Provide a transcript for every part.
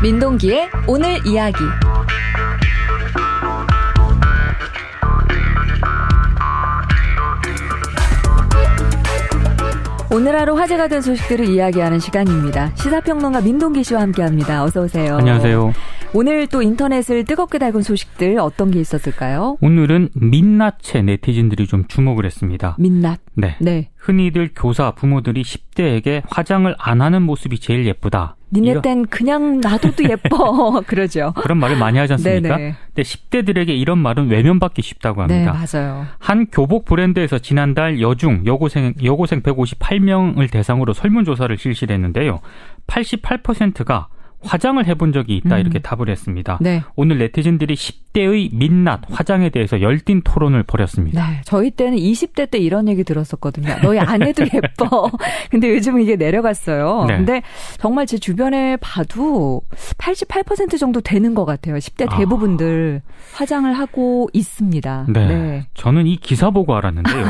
민동기의 오늘 이야기. 오늘 하루 화제가 된 소식들을 이야기하는 시간입니다. 시사평론가 민동기 씨와 함께합니다. 어서 오세요. 안녕하세요. 오늘 또 인터넷을 뜨겁게 달군 소식들 어떤 게 있었을까요? 오늘은 민낯에 네티즌들이 좀 주목을 했습니다. 민낯. 네. 흔히들 교사, 부모들이 10대에게 화장을 안 하는 모습이 제일 예쁘다. 니네 땐 그냥 놔둬도 예뻐. 그러죠. 그런 말을 많이 하지 않습니까? 네네. 근데 10대들에게 이런 말은 외면받기 쉽다고 합니다. 네, 맞아요. 한 교복 브랜드에서 지난달 여중, 여고생 158명을 대상으로 설문조사를 실시를 했는데요. 88%가 화장을 해본 적이 있다 이렇게 답을 했습니다. 네. 오늘 네티즌들이 10대의 민낯, 화장에 대해서 열띤 토론을 벌였습니다. 네, 저희 때는 20대 때 이런 얘기 들었었거든요. 너희 안 해도 예뻐. 근데 요즘은 이게 내려갔어요. 네. 근데 정말 제 주변에 봐도 88% 정도 되는 것 같아요. 10대 대부분들 화장을 하고 있습니다. 네. 저는 이 기사 보고 알았는데요.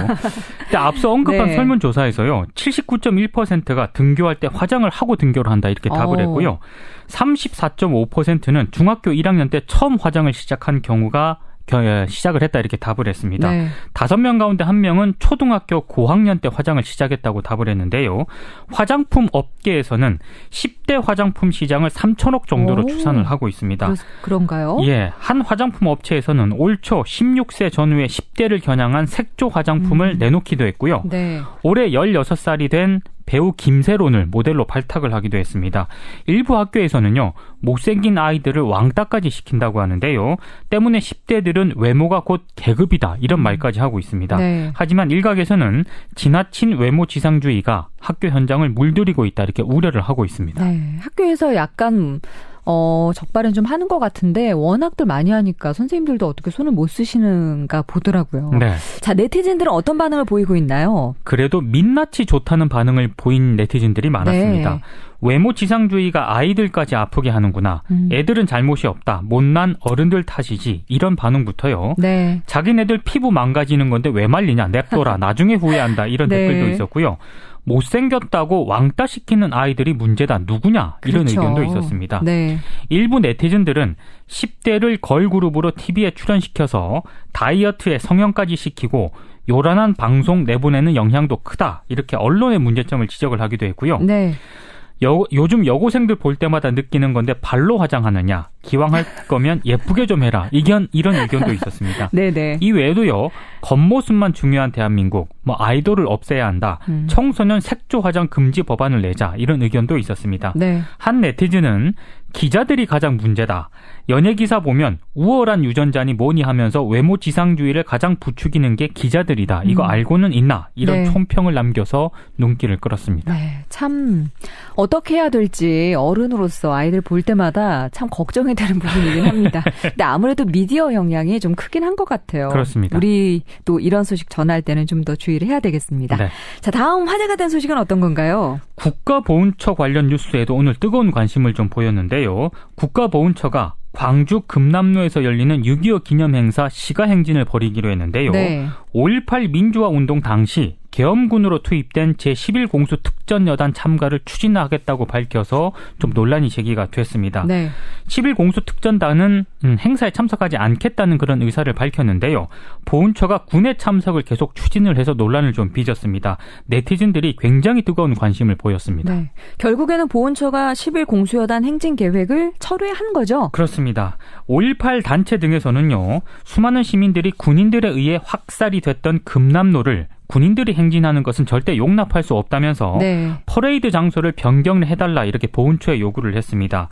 근데 앞서 언급한 네. 설문조사에서요. 79.1%가 등교할 때 화장을 하고 등교를 한다 이렇게 답을 했고요. 34.5%는 중학교 1학년 때 처음 화장을 시작한 경우가 시작을 했다 이렇게 답을 했습니다. 네. 5명 가운데 1명은 초등학교 고학년 때 화장을 시작했다고 답을 했는데요. 화장품 업계에서는 10대 화장품 시장을 3천억 정도로 추산을 하고 있습니다. 그런가요? 예, 한 화장품 업체에서는 올 초 16세 전후의 10대를 겨냥한 색조 화장품을 내놓기도 했고요. 네. 올해 16살이 된 배우 김세론을 모델로 발탁을 하기도 했습니다. 일부 학교에서는요, 못생긴 아이들을 왕따까지 시킨다고 하는데요. 때문에 10대들은 외모가 곧 계급이다 이런 말까지 하고 있습니다. 네. 하지만 일각에서는 지나친 외모 지상주의가 학교 현장을 물들이고 있다 이렇게 우려를 하고 있습니다. 네. 학교에서 약간 적발은 좀 하는 것 같은데 워낙들 많이 하니까 선생님들도 어떻게 손을 못 쓰시는가 보더라고요. 네. 자, 네티즌들은 어떤 반응을 보이고 있나요? 그래도 민낯이 좋다는 반응을 보인 네티즌들이 많았습니다. 네. 외모 지상주의가 아이들까지 아프게 하는구나. 애들은 잘못이 없다. 못난 어른들 탓이지. 이런 반응부터요. 네. 자기네들 피부 망가지는 건데 왜 말리냐. 냅둬라. 나중에 후회한다. 이런 네. 댓글도 있었고요. 못생겼다고 왕따시키는 아이들이 문제다. 누구냐? 이런 그렇죠. 의견도 있었습니다. 네. 일부 네티즌들은 10대를 걸그룹으로 TV에 출연시켜서 다이어트에 성형까지 시키고 요란한 방송 내보내는 영향도 크다. 이렇게 언론의 문제점을 지적을 하기도 했고요. 네. 요즘 여고생들 볼 때마다 느끼는 건데 발로 화장하느냐. 기왕 할 거면 예쁘게 좀 해라. 이런 의견도 있었습니다. 네네. 이 외에도요. 겉모습만 중요한 대한민국. 아이돌을 없애야 한다. 청소년 색조 화장 금지 법안을 내자. 이런 의견도 있었습니다. 네. 한 네티즌은 기자들이 가장 문제다. 연예 기사 보면 우월한 유전자니 뭐니 하면서 외모 지상주의를 가장 부추기는 게 기자들이다. 이거 알고는 있나? 이런 네. 총평을 남겨서 눈길을 끌었습니다. 네, 참 어떻게 해야 될지 어른으로서 아이들 볼 때마다 참 걱정이 되는 부분이긴 합니다. 근데 아무래도 미디어 영향이 좀 크긴 한 것 같아요. 그렇습니다. 우리 또 이런 소식 전할 때는 좀 더 주의를 해야 되겠습니다. 네. 자, 다음 화제가 된 소식은 어떤 건가요? 국가보훈처 관련 뉴스에도 오늘 뜨거운 관심을 좀 보였는데요. 국가보훈처가 광주 금남로에서 열리는 6.25 기념행사 시가행진을 벌이기로 했는데요. 네. 5.18 민주화운동 당시 계엄군으로 투입된 제11공수 특전여단 참가를 추진하겠다고 밝혀서 좀 논란이 제기가 됐습니다. 네. 11공수 특전단은 행사에 참석하지 않겠다는 그런 의사를 밝혔는데요. 보훈처가 군의 참석을 계속 추진을 해서 논란을 좀 빚었습니다. 네티즌들이 굉장히 뜨거운 관심을 보였습니다. 네. 결국에는 보훈처가 10일 공수여단 행진 계획을 철회한 거죠? 그렇습니다. 5.18 단체 등에서는요. 수많은 시민들이 군인들에 의해 확살이 됐던 금남로를 군인들이 행진하는 것은 절대 용납할 수 없다면서 네. 퍼레이드 장소를 변경을 해달라 이렇게 보훈처에 요구를 했습니다.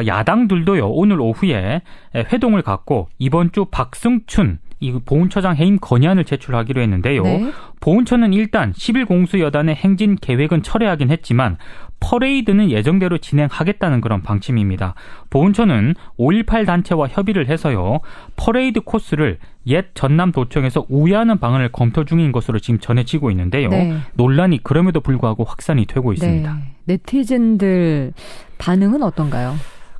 야당들도요. 오늘 오후에 회동을 갖고 이번 주 박승춘 이 보훈처장 해임 건의안을 제출하기로 했는데요. 네. 보훈처는 일단 10일 공수여단의 행진 계획은 철회하긴 했지만 퍼레이드는 예정대로 진행하겠다는 그런 방침입니다. 보훈처는 5.18 단체와 협의를 해서요. 퍼레이드 코스를 옛 전남도청에서 우회하는 방안을 검토 중인 것으로 지금 전해지고 있는데요. 네. 논란이 그럼에도 불구하고 확산이 되고 있습니다. 네. 네티즌들 반응은 어떤가요?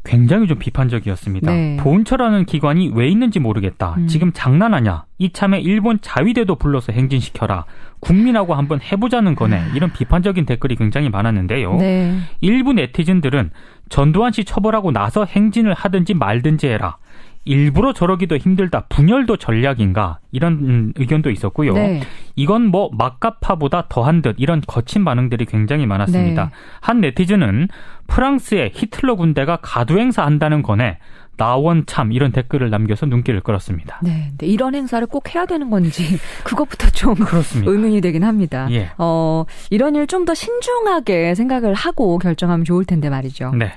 굉장히 좀 비판적이었습니다. 네. 보훈처라는 기관이 왜 있는지 모르겠다. 지금 장난하냐. 이참에 일본 자위대도 불러서 행진시켜라. 국민하고 한번 해보자는 거네. 이런 비판적인 댓글이 굉장히 많았는데요. 네. 일부 네티즌들은 전두환 씨 처벌하고 나서 행진을 하든지 말든지 해라. 일부러 저러기도 힘들다. 분열도 전략인가? 이런 의견도 있었고요. 네. 이건 뭐 막가파보다 더한 듯 이런 거친 반응들이 굉장히 많았습니다. 네. 한 네티즌은 프랑스에 히틀러 군대가 가두행사한다는 거네. 나원 참 이런 댓글을 남겨서 눈길을 끌었습니다. 네. 근데 이런 행사를 꼭 해야 되는 건지 그것부터 좀 그렇습니다. 의문이 되긴 합니다. 예. 이런 일 좀 더 신중하게 생각을 하고 결정하면 좋을 텐데 말이죠. 네.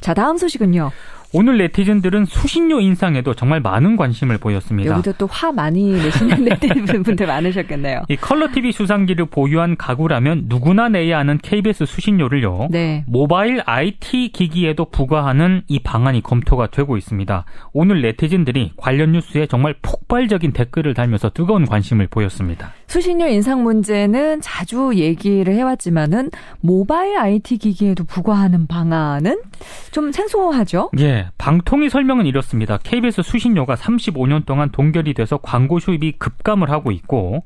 자, 다음 소식은요. 오늘 네티즌들은 수신료 인상에도 정말 많은 관심을 보였습니다. 여기도 또 화 많이 내시는 네티즌 분들 많으셨겠네요. 이 컬러 TV 수상기를 보유한 가구라면 누구나 내야 하는 KBS 수신료를요. 네. 모바일 IT 기기에도 부과하는 이 방안이 검토가 되고 있습니다. 오늘 네티즌들이 관련 뉴스에 정말 폭발적인 댓글을 달면서 뜨거운 관심을 보였습니다. 수신료 인상 문제는 자주 얘기를 해왔지만은 모바일 IT 기기에도 부과하는 방안은 좀 생소하죠? 예, 방통위 설명은 이렇습니다. KBS 수신료가 35년 동안 동결이 돼서 광고 수입이 급감을 하고 있고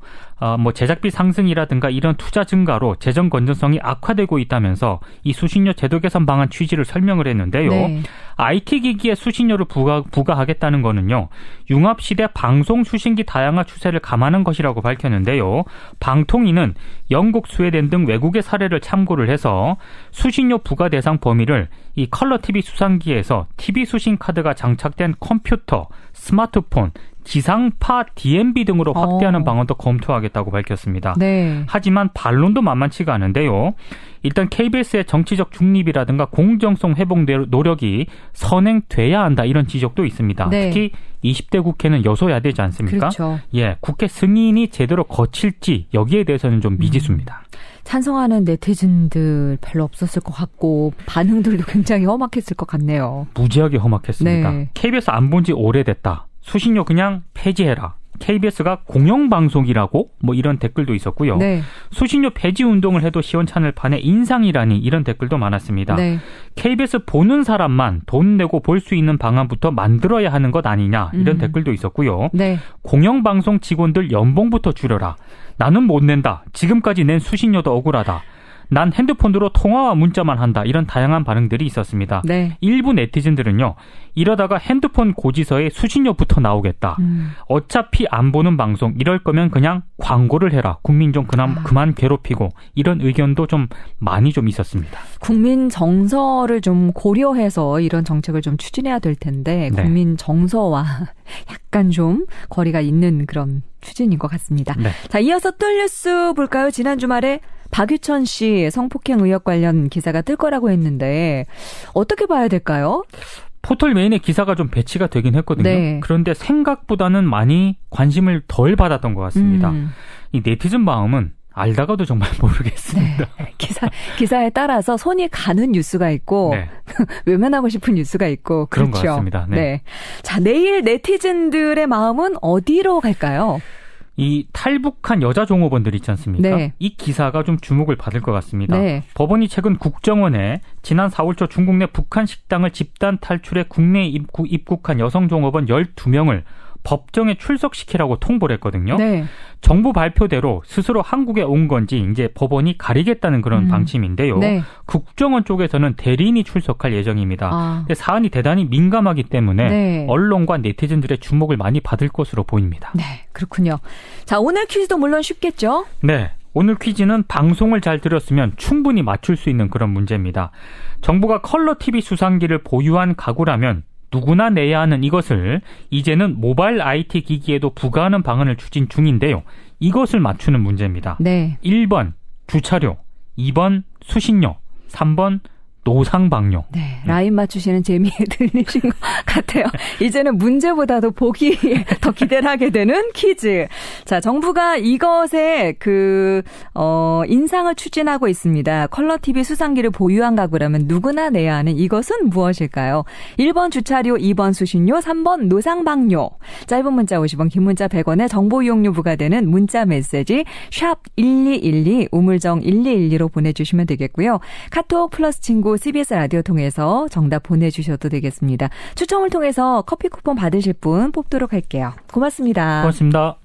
뭐 제작비 상승이라든가 이런 투자 증가로 재정 건전성이 악화되고 있다면서 이 수신료 제도 개선 방안 취지를 설명을 했는데요. 네. IT 기기에 수신료를 부과하겠다는 거는요. 융합시대 방송 수신기 다양화 추세를 감안한 것이라고 밝혔는데요. 방통위는 영국, 스웨덴 등 외국의 사례를 참고를 해서 수신료 부과 대상 범위를 이 컬러 TV 수상기에서 TV 수신 카드가 장착된 컴퓨터, 스마트폰, 지상파 DMB 등으로 확대하는 방안도 검토하겠다고 밝혔습니다. 네. 하지만 반론도 만만치가 않은데요. 일단 KBS의 정치적 중립이라든가 공정성 회복 노력이 선행돼야 한다 이런 지적도 있습니다. 네. 특히 20대 국회는 여소야대지 않습니까? 그렇죠. 예, 국회 승인이 제대로 거칠지 여기에 대해서는 좀 미지수입니다. 찬성하는 네티즌들 별로 없었을 것 같고 반응들도 굉장히 험악했을 것 같네요. 무지하게 험악했습니다. 네. KBS 안 본 지 오래됐다. 수신료 그냥 폐지해라. KBS가 공영방송이라고 뭐 이런 댓글도 있었고요. 네. 수신료 폐지 운동을 해도 시원찮을 판에 인상이라니 이런 댓글도 많았습니다. 네. KBS 보는 사람만 돈 내고 볼 수 있는 방안부터 만들어야 하는 것 아니냐 이런 댓글도 있었고요. 네. 공영방송 직원들 연봉부터 줄여라. 나는 못 낸다. 지금까지 낸 수신료도 억울하다. 난 핸드폰으로 통화와 문자만 한다. 이런 다양한 반응들이 있었습니다. 네. 일부 네티즌들은요. 이러다가 핸드폰 고지서에 수신료부터 나오겠다. 어차피 안 보는 방송 이럴 거면 그냥 광고를 해라. 국민 좀 그만 괴롭히고 이런 의견도 좀 많이 좀 있었습니다. 국민 정서를 좀 고려해서 이런 정책을 좀 추진해야 될 텐데 네. 국민 정서와 약간 좀 거리가 있는 그런 추진인 것 같습니다. 네. 자, 이어서 또 뉴스 볼까요? 지난 주말에 박유천 씨 성폭행 의혹 관련 기사가 뜰 거라고 했는데 어떻게 봐야 될까요? 포털 메인에 기사가 좀 배치가 되긴 했거든요. 네. 그런데 생각보다는 많이 관심을 덜 받았던 것 같습니다. 이 네티즌 마음은 알다가도 정말 모르겠습니다. 네. 기사에 따라서 손이 가는 뉴스가 있고 네. 외면하고 싶은 뉴스가 있고 그런 그렇죠. 것 같습니다. 네. 자, 내일 네티즌들의 마음은 어디로 갈까요? 이 탈북한 여자 종업원들 있지 않습니까? 네. 이 기사가 좀 주목을 받을 것 같습니다. 네. 법원이 최근 국정원에 지난 4월 초 중국 내 북한 식당을 집단 탈출해 국내에 입국한 여성 종업원 12명을 법정에 출석시키라고 통보를 했거든요. 네. 정부 발표대로 스스로 한국에 온 건지 이제 법원이 가리겠다는 그런 방침인데요. 네. 국정원 쪽에서는 대리인이 출석할 예정입니다. 근데 사안이 대단히 민감하기 때문에 네. 언론과 네티즌들의 주목을 많이 받을 것으로 보입니다. 네, 그렇군요. 자, 오늘 퀴즈도 물론 쉽겠죠? 네. 오늘 퀴즈는 방송을 잘 들었으면 충분히 맞출 수 있는 그런 문제입니다. 정부가 컬러 TV 수상기를 보유한 가구라면 누구나 내야 하는 이것을 이제는 모바일 IT 기기에도 부과하는 방안을 추진 중인데요. 이것을 맞추는 문제입니다. 네. 1번 주차료, 2번 수신료, 3번 노상방뇨. 네, 라인 맞추시는 재미에 들리신 것 같아요. 이제는 문제보다도 보기 더 기대를 하게 되는 퀴즈. 자, 정부가 이것에 인상을 추진하고 있습니다. 컬러 TV 수상기를 보유한 가구라면 누구나 내야 하는 이것은 무엇일까요? 1번 주차료, 2번 수신료, 3번 노상방뇨. 짧은 문자 50원, 긴 문자 100원에 정보 이용료 부과되는 문자 메시지 샵 1212 우물정 1212로 보내주시면 되겠고요. 카톡 플러스 친구 그리고 CBS 라디오 통해서 정답 보내주셔도 되겠습니다. 추첨을 통해서 커피 쿠폰 받으실 분 뽑도록 할게요. 고맙습니다. 고맙습니다.